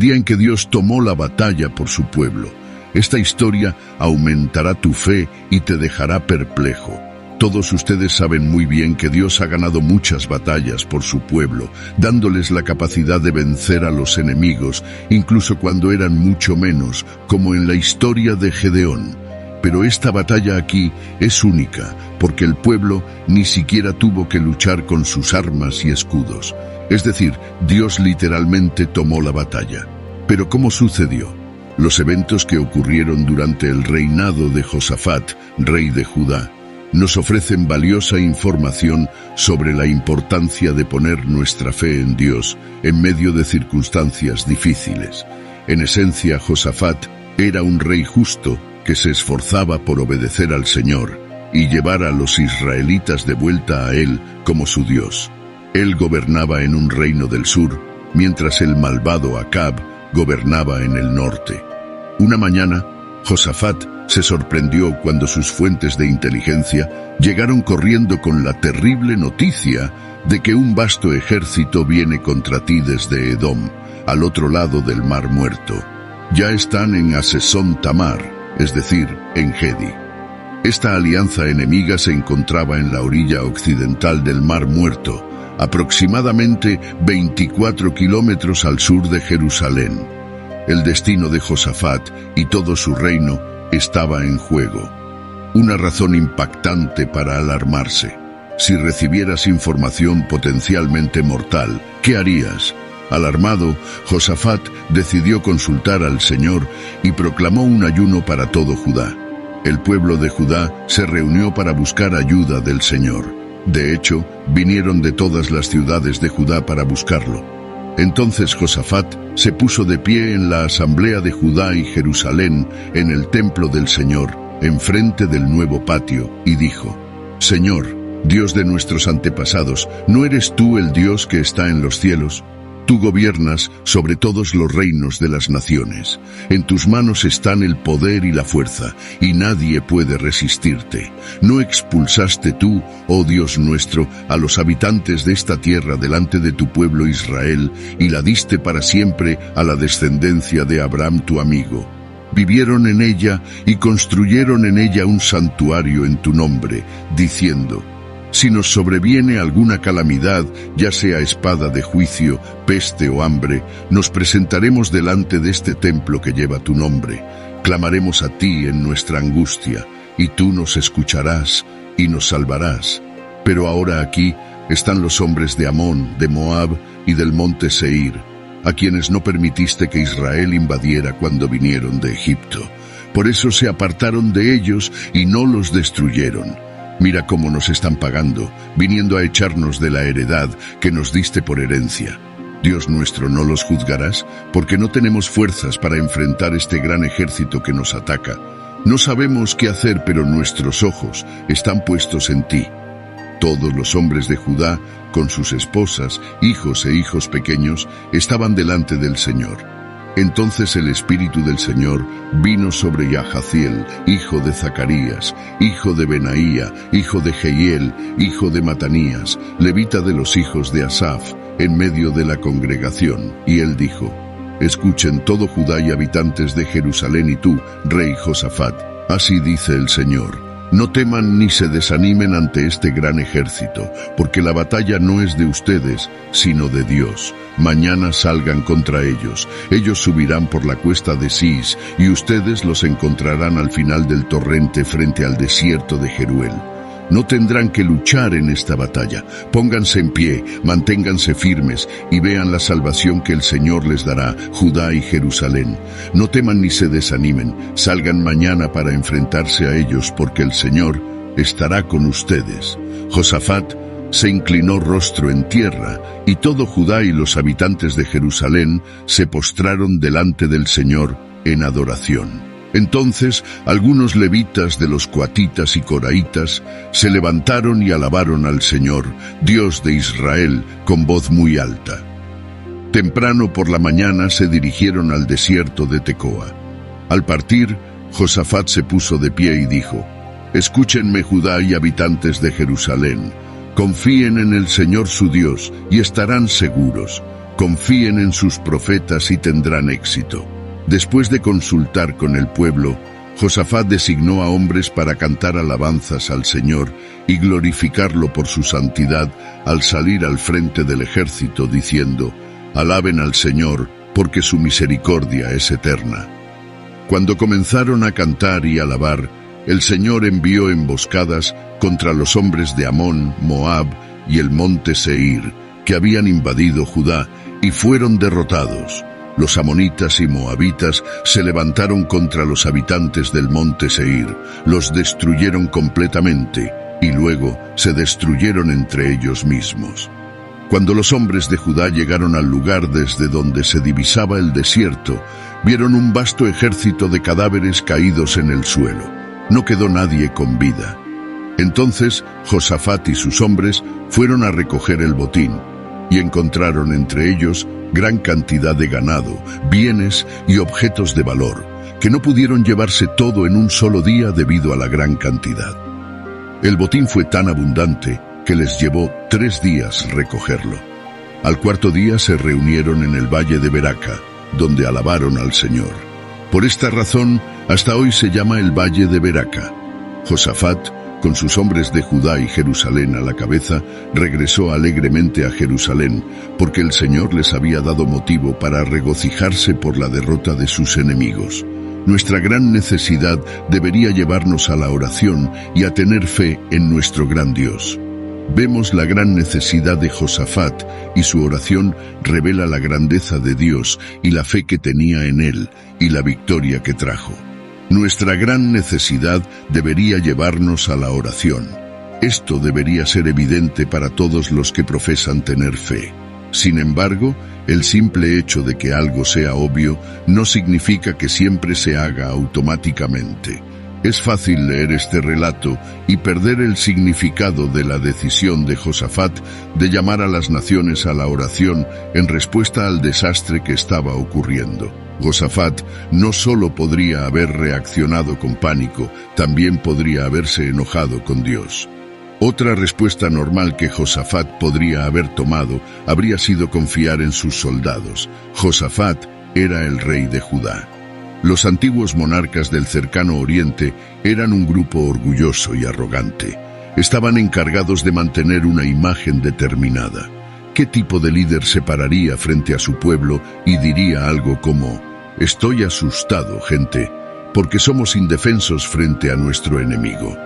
día en que Dios tomó la batalla por su pueblo. Esta historia aumentará tu fe y te dejará perplejo. Todos ustedes saben muy bien que Dios ha ganado muchas batallas por su pueblo, dándoles la capacidad de vencer a los enemigos, incluso cuando eran mucho menos, como en la historia de Gedeón. Pero esta batalla aquí es única, porque el pueblo ni siquiera tuvo que luchar con sus armas y escudos. Es decir, Dios literalmente tomó la batalla. Pero ¿cómo sucedió? Los eventos que ocurrieron durante el reinado de Josafat, rey de Judá, nos ofrecen valiosa información sobre la importancia de poner nuestra fe en Dios en medio de circunstancias difíciles. En esencia, Josafat era un rey justo que se esforzaba por obedecer al Señor y llevar a los israelitas de vuelta a Él como su Dios. Él gobernaba en un reino del sur, mientras el malvado Acab gobernaba en el norte. Una mañana, Josafat se sorprendió cuando sus fuentes de inteligencia llegaron corriendo con la terrible noticia de que un vasto ejército viene contra ti desde Edom, al otro lado del Mar Muerto. Ya están en Hasezón Tamar, es decir, en Gedi. Esta alianza enemiga se encontraba en la orilla occidental del Mar Muerto, aproximadamente 24 kilómetros al sur de Jerusalén. El destino de Josafat y todo su reino estaba en juego. Una razón impactante para alarmarse. Si recibieras información potencialmente mortal, ¿qué harías? Alarmado, Josafat decidió consultar al Señor y proclamó un ayuno para todo Judá. El pueblo de Judá se reunió para buscar ayuda del Señor. De hecho, vinieron de todas las ciudades de Judá para buscarlo. Entonces Josafat se puso de pie en la asamblea de Judá y Jerusalén, en el templo del Señor, enfrente del nuevo patio, y dijo: Señor, Dios de nuestros antepasados, ¿no eres tú el Dios que está en los cielos? Tú gobiernas sobre todos los reinos de las naciones. En tus manos están el poder y la fuerza, y nadie puede resistirte. ¿No expulsaste tú, oh Dios nuestro, a los habitantes de esta tierra delante de tu pueblo Israel, y la diste para siempre a la descendencia de Abraham tu amigo? Vivieron en ella y construyeron en ella un santuario en tu nombre, diciendo: si nos sobreviene alguna calamidad, ya sea espada de juicio, peste o hambre, nos presentaremos delante de este templo que lleva tu nombre. Clamaremos a ti en nuestra angustia, y tú nos escucharás y nos salvarás. Pero ahora aquí están los hombres de Amón, de Moab y del monte Seir, a quienes no permitiste que Israel invadiera cuando vinieron de Egipto. Por eso se apartaron de ellos y no los destruyeron. Mira cómo nos están pagando, viniendo a echarnos de la heredad que nos diste por herencia. Dios nuestro, ¿no los juzgarás? Porque no tenemos fuerzas para enfrentar este gran ejército que nos ataca. No sabemos qué hacer, pero nuestros ojos están puestos en ti. Todos los hombres de Judá, con sus esposas, hijos e hijos pequeños, estaban delante del Señor. Entonces el Espíritu del Señor vino sobre Yahaziel, hijo de Zacarías, hijo de Benaía, hijo de Jehiel, hijo de Matanías, levita de los hijos de Asaf, en medio de la congregación, y él dijo: escuchen todo Judá y habitantes de Jerusalén y tú, rey Josafat, así dice el Señor. No teman ni se desanimen ante este gran ejército, porque la batalla no es de ustedes, sino de Dios. Mañana salgan contra ellos. Ellos subirán por la cuesta de Cis, y ustedes los encontrarán al final del torrente frente al desierto de Jeruel. No tendrán que luchar en esta batalla. Pónganse en pie, manténganse firmes y vean la salvación que el Señor les dará, Judá y Jerusalén. No teman ni se desanimen. Salgan mañana para enfrentarse a ellos, porque el Señor estará con ustedes. Josafat se inclinó rostro en tierra, y todo Judá y los habitantes de Jerusalén se postraron delante del Señor en adoración. Entonces algunos levitas de los coatitas y coraitas se levantaron y alabaron al Señor, Dios de Israel, con voz muy alta. Temprano por la mañana se dirigieron al desierto de Tecoa. Al partir, Josafat se puso de pie y dijo: escúchenme Judá y habitantes de Jerusalén. Confíen en el Señor su Dios y estarán seguros. confíen en sus profetas y tendrán éxito. Después de consultar con el pueblo, Josafat designó a hombres para cantar alabanzas al Señor y glorificarlo por su santidad al salir al frente del ejército diciendo: «Alaben al Señor, porque su misericordia es eterna». Cuando comenzaron a cantar y alabar, el Señor envió emboscadas contra los hombres de Amón, Moab y el monte Seir, que habían invadido Judá, y fueron derrotados. Los amonitas y moabitas se levantaron contra los habitantes del monte Seir, los destruyeron completamente, y luego se destruyeron entre ellos mismos. Cuando los hombres de Judá llegaron al lugar desde donde se divisaba el desierto, vieron un vasto ejército de cadáveres caídos en el suelo. No quedó nadie con vida. Entonces Josafat y sus hombres fueron a recoger el botín, y encontraron entre ellos gran cantidad de ganado, bienes y objetos de valor, que no pudieron llevarse todo en un solo día debido a la gran cantidad. El botín fue tan abundante que les llevó 3 días recogerlo. Al cuarto día se reunieron en el valle de Beraca, donde alabaron al Señor. Por esta razón, hasta hoy se llama el valle de Beraca. Josafat, con sus hombres de Judá y Jerusalén a la cabeza, regresó alegremente a Jerusalén, porque el Señor les había dado motivo para regocijarse por la derrota de sus enemigos. Nuestra gran necesidad debería llevarnos a la oración y a tener fe en nuestro gran Dios. Vemos la gran necesidad de Josafat y su oración revela la grandeza de Dios y la fe que tenía en él y la victoria que trajo. Nuestra gran necesidad debería llevarnos a la oración. Esto debería ser evidente para todos los que profesan tener fe. Sin embargo, el simple hecho de que algo sea obvio no significa que siempre se haga automáticamente. Es fácil leer este relato y perder el significado de la decisión de Josafat de llamar a las naciones a la oración en respuesta al desastre que estaba ocurriendo. Josafat no solo podría haber reaccionado con pánico, también podría haberse enojado con Dios. Otra respuesta normal que Josafat podría haber tomado habría sido confiar en sus soldados. Josafat era el rey de Judá. Los antiguos monarcas del cercano oriente eran un grupo orgulloso y arrogante. Estaban encargados de mantener una imagen determinada. ¿Qué tipo de líder se pararía frente a su pueblo y diría algo como: «Estoy asustado, gente, porque somos indefensos frente a nuestro enemigo»?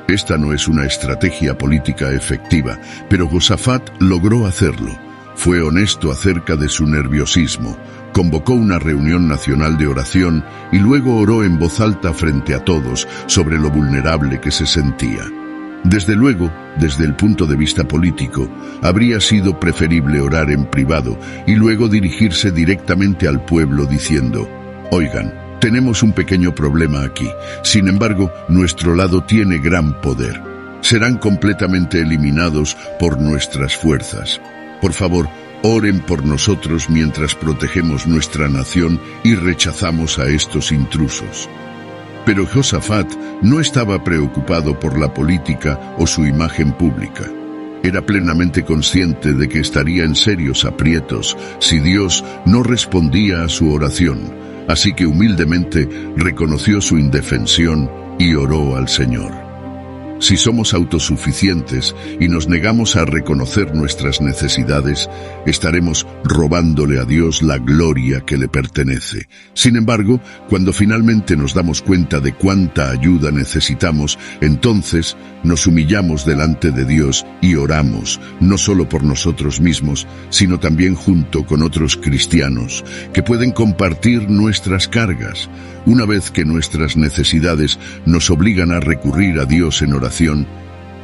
Esta no es una estrategia política efectiva, pero Josafat logró hacerlo. Fue honesto acerca de su nerviosismo, convocó una reunión nacional de oración y luego oró en voz alta frente a todos sobre lo vulnerable que se sentía. Desde luego, desde el punto de vista político, habría sido preferible orar en privado y luego dirigirse directamente al pueblo diciendo: «Oigan, tenemos un pequeño problema aquí, sin embargo, nuestro lado tiene gran poder. Serán completamente eliminados por nuestras fuerzas. Por favor, oren por nosotros mientras protegemos nuestra nación y rechazamos a estos intrusos». Pero Josafat no estaba preocupado por la política o su imagen pública. Era plenamente consciente de que estaría en serios aprietos si Dios no respondía a su oración, así que humildemente reconoció su indefensión y oró al Señor. Si somos autosuficientes y nos negamos a reconocer nuestras necesidades, estaremos robándole a Dios la gloria que le pertenece. Sin embargo, cuando finalmente nos damos cuenta de cuánta ayuda necesitamos, entonces nos humillamos delante de Dios y oramos, no solo por nosotros mismos, sino también junto con otros cristianos, que pueden compartir nuestras cargas. Una vez que nuestras necesidades nos obligan a recurrir a Dios en oración,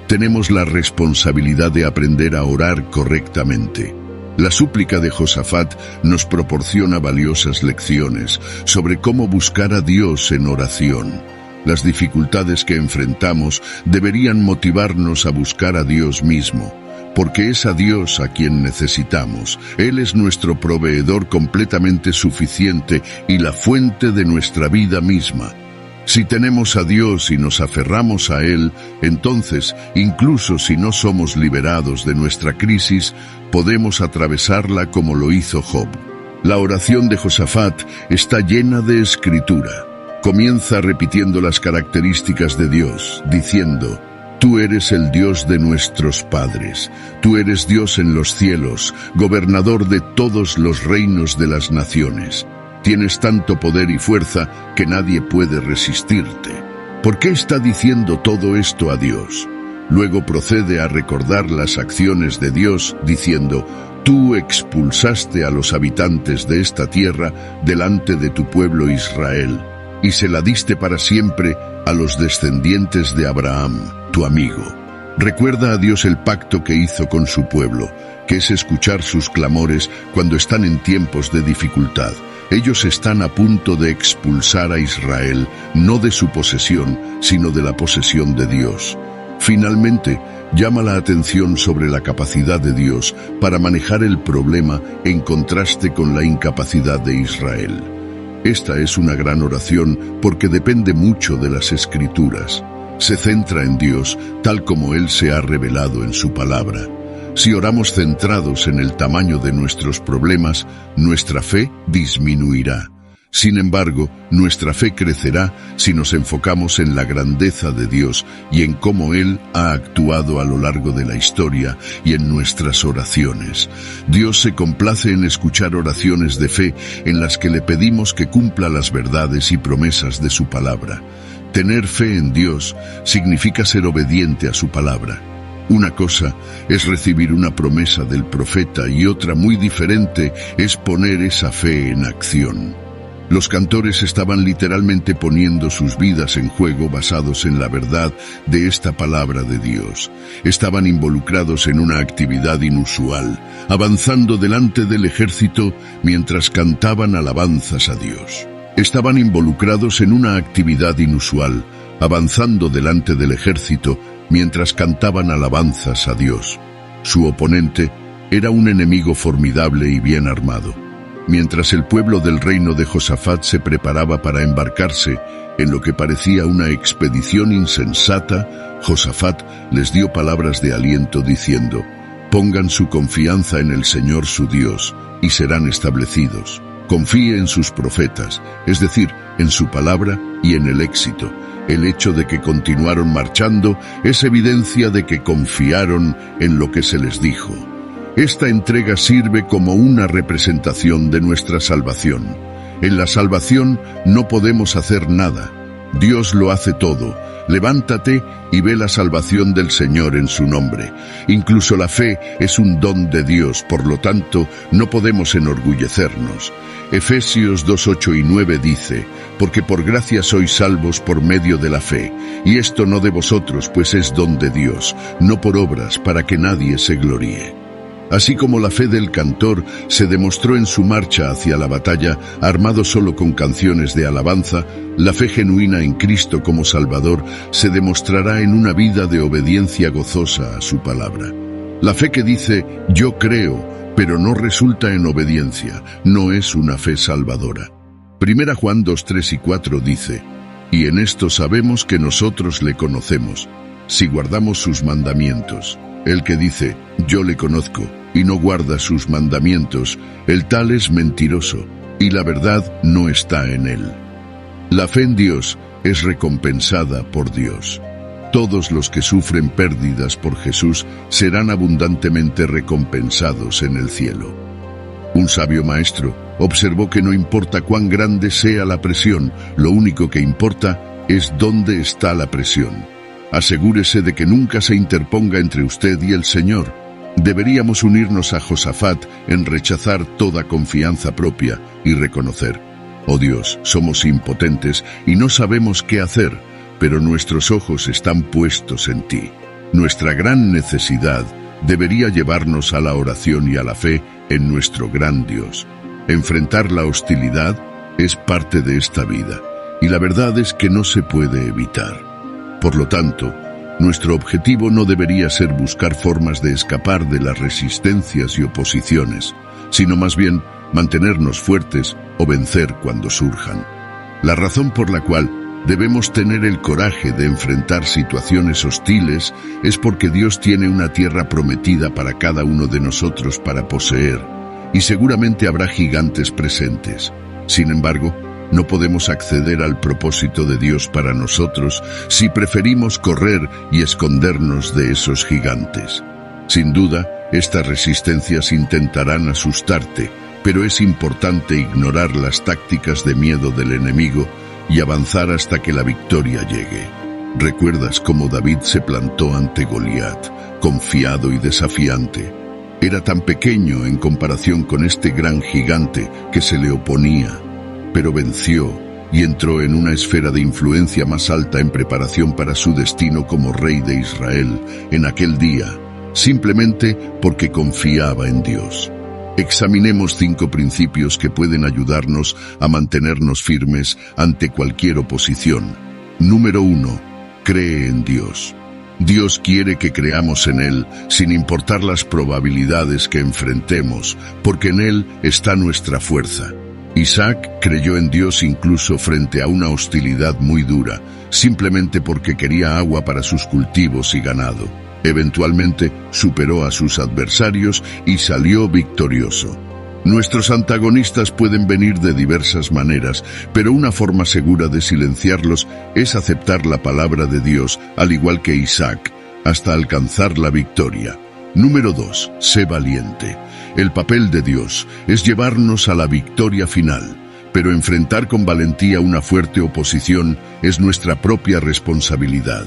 tenemos la responsabilidad de aprender a orar correctamente. La súplica de Josafat nos proporciona valiosas lecciones sobre cómo buscar a Dios en oración. Las dificultades que enfrentamos deberían motivarnos a buscar a Dios mismo, porque es a Dios a quien necesitamos. Él es nuestro proveedor completamente suficiente y la fuente de nuestra vida misma. Si tenemos a Dios y nos aferramos a Él, entonces, incluso si no somos liberados de nuestra crisis, podemos atravesarla como lo hizo Job. La oración de Josafat está llena de escritura. Comienza repitiendo las características de Dios, diciendo: Tú eres el Dios de nuestros padres, tú eres Dios en los cielos, gobernador de todos los reinos de las naciones. Tienes tanto poder y fuerza que nadie puede resistirte. ¿Por qué está diciendo todo esto a Dios? Luego procede a recordar las acciones de Dios, diciendo: Tú expulsaste a los habitantes de esta tierra delante de tu pueblo Israel, y se la diste para siempre a los descendientes de Abraham, tu amigo. Recuerda a Dios el pacto que hizo con su pueblo, que es escuchar sus clamores cuando están en tiempos de dificultad. Ellos están a punto de expulsar a Israel, no de su posesión, sino de la posesión de Dios. Finalmente, llama la atención sobre la capacidad de Dios para manejar el problema en contraste con la incapacidad de Israel. Esta es una gran oración porque depende mucho de las Escrituras. Se centra en Dios tal como Él se ha revelado en su palabra. Si oramos centrados en el tamaño de nuestros problemas, nuestra fe disminuirá. Sin embargo, nuestra fe crecerá si nos enfocamos en la grandeza de Dios y en cómo Él ha actuado a lo largo de la historia y en nuestras oraciones. Dios se complace en escuchar oraciones de fe en las que le pedimos que cumpla las verdades y promesas de su palabra. Tener fe en Dios significa ser obediente a su palabra. Una cosa es recibir una promesa del profeta y otra muy diferente es poner esa fe en acción. Los cantores estaban literalmente poniendo sus vidas en juego basados en la verdad de esta palabra de Dios. Estaban involucrados en una actividad inusual, avanzando delante del ejército mientras cantaban alabanzas a Dios. Estaban involucrados en una actividad inusual, avanzando delante del ejército mientras cantaban alabanzas a Dios. Su oponente era un enemigo formidable y bien armado. Mientras el pueblo del reino de Josafat se preparaba para embarcarse en lo que parecía una expedición insensata, Josafat les dio palabras de aliento diciendo: Pongan su confianza en el Señor su Dios y serán establecidos. Confíe en sus profetas, es decir, en su palabra y en el éxito. El hecho de que continuaron marchando es evidencia de que confiaron en lo que se les dijo. Esta entrega sirve como una representación de nuestra salvación. En la salvación no podemos hacer nada. Dios lo hace todo. Levántate y ve la salvación del Señor en su nombre. Incluso la fe es un don de Dios, por lo tanto, no podemos enorgullecernos. Efesios 2:8 y 9 dice: Porque por gracia sois salvos por medio de la fe, y esto no de vosotros, pues es don de Dios, no por obras, para que nadie se gloríe. Así como la fe del cantor se demostró en su marcha hacia la batalla, armado solo con canciones de alabanza, la fe genuina en Cristo como Salvador se demostrará en una vida de obediencia gozosa a su palabra. La fe que dice «yo creo», pero no resulta en obediencia, no es una fe salvadora. 1 Juan 2:3 y 4 dice: «Y en esto sabemos que nosotros le conocemos, si guardamos sus mandamientos. El que dice «yo le conozco» y no guarda sus mandamientos, el tal es mentiroso, y la verdad no está en él». La fe en Dios es recompensada por Dios. Todos los que sufren pérdidas por Jesús serán abundantemente recompensados en el cielo. Un sabio maestro observó que no importa cuán grande sea la presión, lo único que importa es dónde está la presión. Asegúrese de que nunca se interponga entre usted y el Señor. Deberíamos unirnos a Josafat en rechazar toda confianza propia y reconocer: «Oh Dios, somos impotentes y no sabemos qué hacer, pero nuestros ojos están puestos en ti». Nuestra gran necesidad debería llevarnos a la oración y a la fe en nuestro gran Dios. Enfrentar la hostilidad es parte de esta vida, y la verdad es que no se puede evitar. Por lo tanto, nuestro objetivo no debería ser buscar formas de escapar de las resistencias y oposiciones, sino más bien mantenernos fuertes o vencer cuando surjan. La razón por la cual Debemos tener el coraje de enfrentar situaciones hostiles, es porque Dios tiene una tierra prometida para cada uno de nosotros para poseer, y seguramente habrá gigantes presentes. Sin embargo, no podemos acceder al propósito de Dios para nosotros si preferimos correr y escondernos de esos gigantes. Sin duda, estas resistencias intentarán asustarte, pero es importante ignorar las tácticas de miedo del enemigo y avanzar hasta que la victoria llegue. ¿Recuerdas cómo David se plantó ante Goliat, confiado y desafiante? Era tan pequeño en comparación con este gran gigante que se le oponía, pero venció y entró en una esfera de influencia más alta en preparación para su destino como rey de Israel en aquel día, simplemente porque confiaba en Dios. Examinemos 5 principios que pueden ayudarnos a mantenernos firmes ante cualquier oposición. Número 1. Cree en Dios. Dios quiere que creamos en Él, sin importar las probabilidades que enfrentemos, porque en Él está nuestra fuerza. Isaac creyó en Dios incluso frente a una hostilidad muy dura, simplemente porque quería agua para sus cultivos y ganado. Eventualmente superó a sus adversarios y salió victorioso. Nuestros antagonistas pueden venir de diversas maneras, pero una forma segura de silenciarlos es aceptar la palabra de Dios, al igual que Isaac, hasta alcanzar la victoria. Número 2. Sé valiente. El papel de Dios es llevarnos a la victoria final, pero enfrentar con valentía una fuerte oposición es nuestra propia responsabilidad.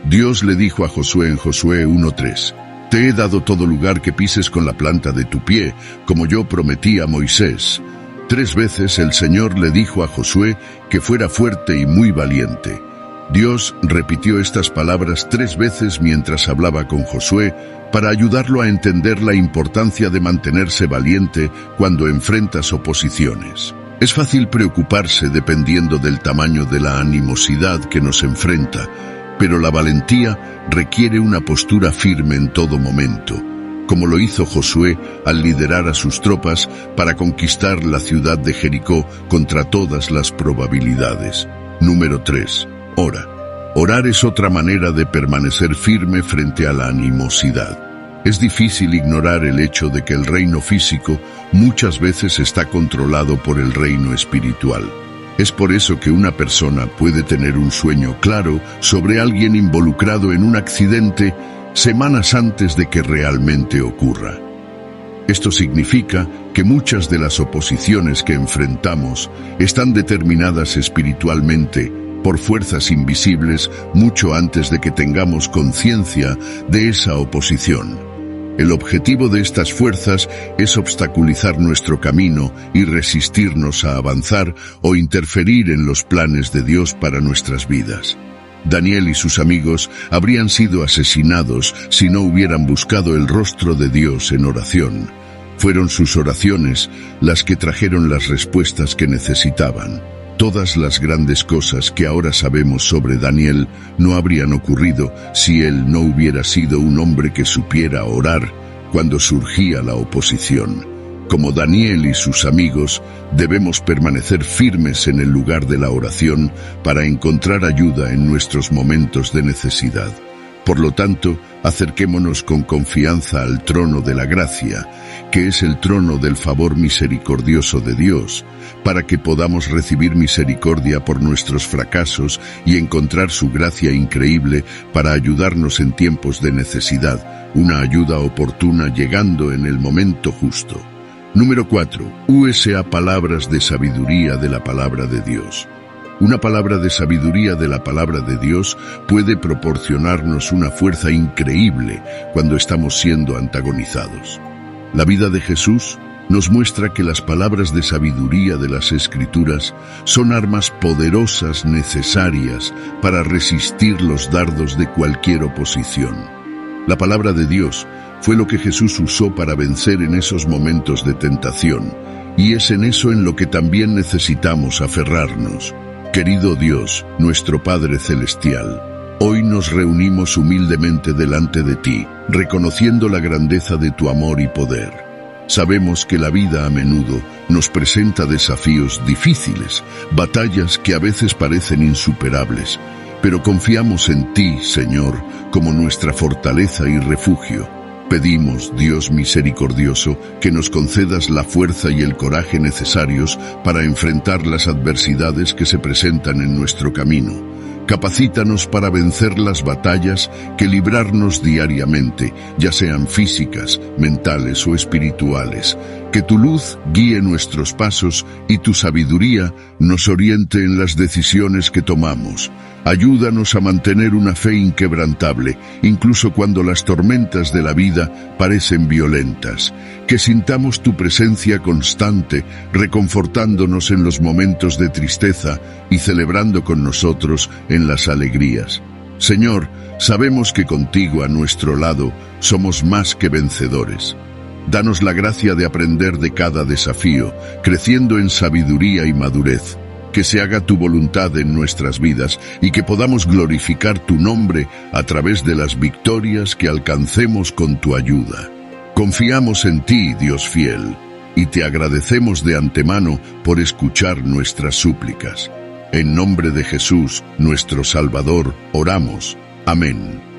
Dios le dijo a Josué en Josué 1:3, «Te he dado todo lugar que pises con la planta de tu pie, como yo prometí a Moisés». 3 veces el Señor le dijo a Josué que fuera fuerte y muy valiente. Dios repitió estas palabras 3 veces mientras hablaba con Josué para ayudarlo a entender la importancia de mantenerse valiente cuando enfrentas oposiciones. Es fácil preocuparse dependiendo del tamaño de la animosidad que nos enfrenta, pero la valentía requiere una postura firme en todo momento, como lo hizo Josué al liderar a sus tropas para conquistar la ciudad de Jericó contra todas las probabilidades. Número 3. Ora. Orar es otra manera de permanecer firme frente a la animosidad. Es difícil ignorar el hecho de que el reino físico muchas veces está controlado por el reino espiritual. Es por eso que una persona puede tener un sueño claro sobre alguien involucrado en un accidente semanas antes de que realmente ocurra. Esto significa que muchas de las oposiciones que enfrentamos están determinadas espiritualmente por fuerzas invisibles mucho antes de que tengamos conciencia de esa oposición. El objetivo de estas fuerzas es obstaculizar nuestro camino y resistirnos a avanzar o interferir en los planes de Dios para nuestras vidas. Daniel y sus amigos habrían sido asesinados si no hubieran buscado el rostro de Dios en oración. Fueron sus oraciones las que trajeron las respuestas que necesitaban. Todas las grandes cosas que ahora sabemos sobre Daniel no habrían ocurrido si él no hubiera sido un hombre que supiera orar cuando surgía la oposición. Como Daniel y sus amigos, debemos permanecer firmes en el lugar de la oración para encontrar ayuda en nuestros momentos de necesidad. Por lo tanto, acerquémonos con confianza al trono de la gracia, que es el trono del favor misericordioso de Dios, para que podamos recibir misericordia por nuestros fracasos y encontrar su gracia increíble para ayudarnos en tiempos de necesidad, una ayuda oportuna llegando en el momento justo. Número 4. Úese a palabras de sabiduría de la palabra de Dios. Una palabra de sabiduría de la palabra de Dios puede proporcionarnos una fuerza increíble cuando estamos siendo antagonizados. La vida de Jesús nos muestra que las palabras de sabiduría de las Escrituras son armas poderosas necesarias para resistir los dardos de cualquier oposición. La palabra de Dios fue lo que Jesús usó para vencer en esos momentos de tentación, y es en eso en lo que también necesitamos aferrarnos. Querido Dios, nuestro Padre Celestial, hoy nos reunimos humildemente delante de ti, reconociendo la grandeza de tu amor y poder. Sabemos que la vida a menudo nos presenta desafíos difíciles, batallas que a veces parecen insuperables, pero confiamos en ti, Señor, como nuestra fortaleza y refugio. Pedimos, Dios misericordioso, que nos concedas la fuerza y el coraje necesarios para enfrentar las adversidades que se presentan en nuestro camino. Capacítanos para vencer las batallas que librarnos diariamente, ya sean físicas, mentales o espirituales. Que tu luz guíe nuestros pasos y tu sabiduría nos oriente en las decisiones que tomamos. Ayúdanos a mantener una fe inquebrantable, incluso cuando las tormentas de la vida parecen violentas. Que sintamos tu presencia constante, reconfortándonos en los momentos de tristeza y celebrando con nosotros en las alegrías. Señor, sabemos que contigo a nuestro lado somos más que vencedores. Danos la gracia de aprender de cada desafío, creciendo en sabiduría y madurez. Que se haga tu voluntad en nuestras vidas y que podamos glorificar tu nombre a través de las victorias que alcancemos con tu ayuda. Confiamos en ti, Dios fiel, y te agradecemos de antemano por escuchar nuestras súplicas. En nombre de Jesús, nuestro Salvador, oramos. Amén.